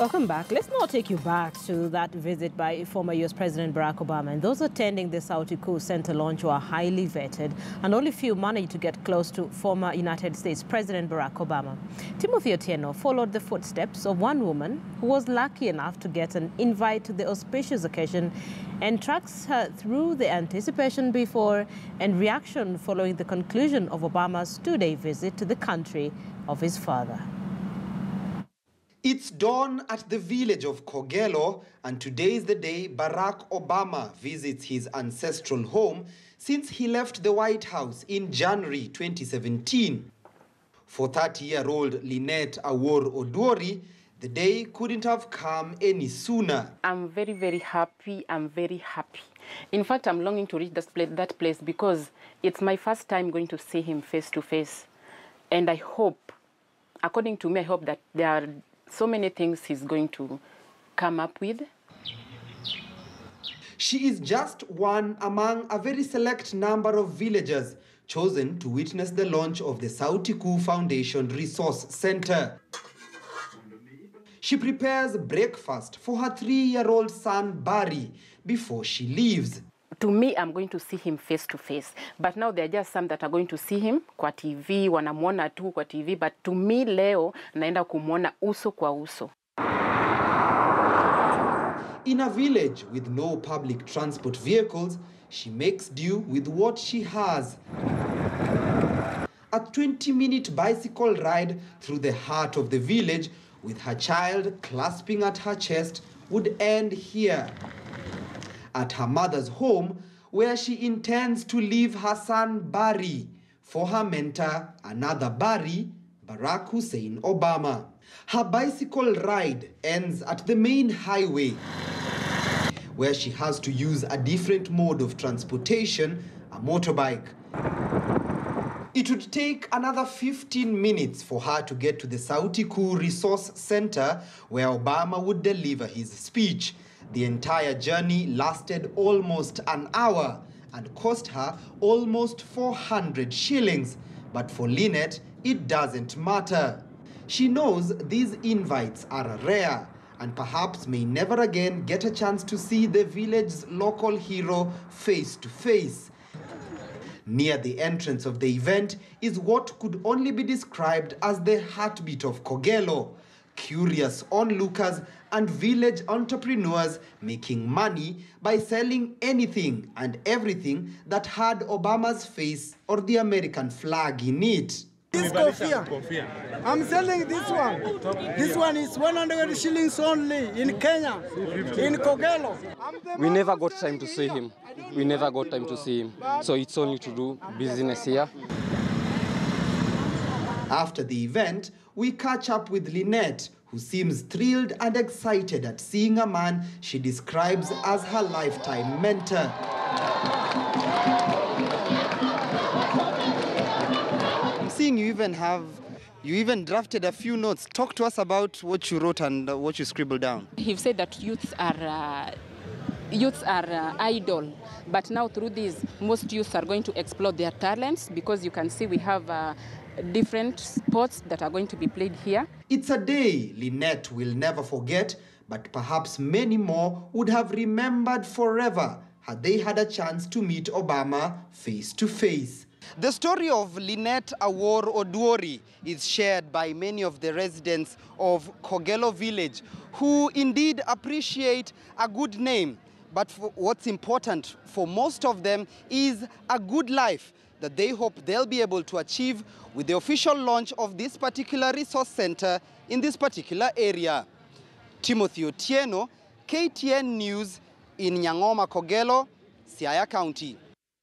Welcome back. Let's now take you back to that visit by former U.S. President Barack Obama. And those attending the Sauti Kuu Center launch were highly vetted, and only few managed to get close to former United States President Barack Obama. Timothy Otieno followed the footsteps of one woman who was lucky enough to get an invite to the auspicious occasion and tracks her through the anticipation before and reaction following the conclusion of Obama's two-day visit to the country of his father. It's dawn at the village of Kogelo, and today is the day Barack Obama visits his ancestral home since he left the White House in January 2017. For 30-year-old Lady Awuory, the day couldn't have come any sooner. I'm very, very happy. I'm very happy. In fact, I'm longing to reach that place because it's my first time going to see him face to face. And I hope, according to me, I hope that there are so many things he's going to come up with. She is just one among a very select number of villagers chosen to witness the launch of the Sauti Kuu Foundation Resource Center. She prepares breakfast for her 3-year-old son, Barry, before she leaves. To me, I'm going to see him face to face. But now there are just some that are going to see him kwa TV, wanamwona tu kwa TV. But to me, leo, naenda kumwona uso kwa uso. In a village with no public transport vehicles, she makes do with what she has. A 20-minute bicycle ride through the heart of the village with her child clasping at her chest would end here, at her mother's home, where she intends to leave her son Barry for her mentor, another Barry, Barack Hussein Obama. Her bicycle ride ends at the main highway, where she has to use a different mode of transportation, a motorbike. It would take another 15 minutes for her to get to the Sauti Kuu Resource Center, where Obama would deliver his speech. The entire journey lasted almost an hour and cost her almost 400 shillings. But for Lynette, it doesn't matter. She knows these invites are rare and perhaps may never again get a chance to see the village's local hero face to face. Near the entrance of the event is what could only be described as the heartbeat of Kogelo. Curious onlookers and village entrepreneurs making money by selling anything and everything that had Obama's face or the American flag in it. This coffee, I'm selling this one. This one is 100 shillings only in Kenya, in Kogelo. We never got time to see him. We never got time to see him. So it's only to do business here. After the event, we catch up with Lynette, who seems thrilled and excited at seeing a man she describes as her lifetime mentor. I'm seeing you even drafted a few notes. Talk to us about what you wrote and what you scribbled down. He said that youths are idle, but now through this, most youths are going to explore their talents because you can see we have different sports that are going to be played here. It's a day Lynette will never forget, but perhaps many more would have remembered forever had they had a chance to meet Obama face to face. The story of Lynette Awuory is shared by many of the residents of Kogelo village, who indeed appreciate a good name. But what's important for most of them is a good life that they hope they'll be able to achieve with the official launch of this particular resource center in this particular area. Timothy Otieno, KTN News in Nyangoma, Kogelo, Siaya County.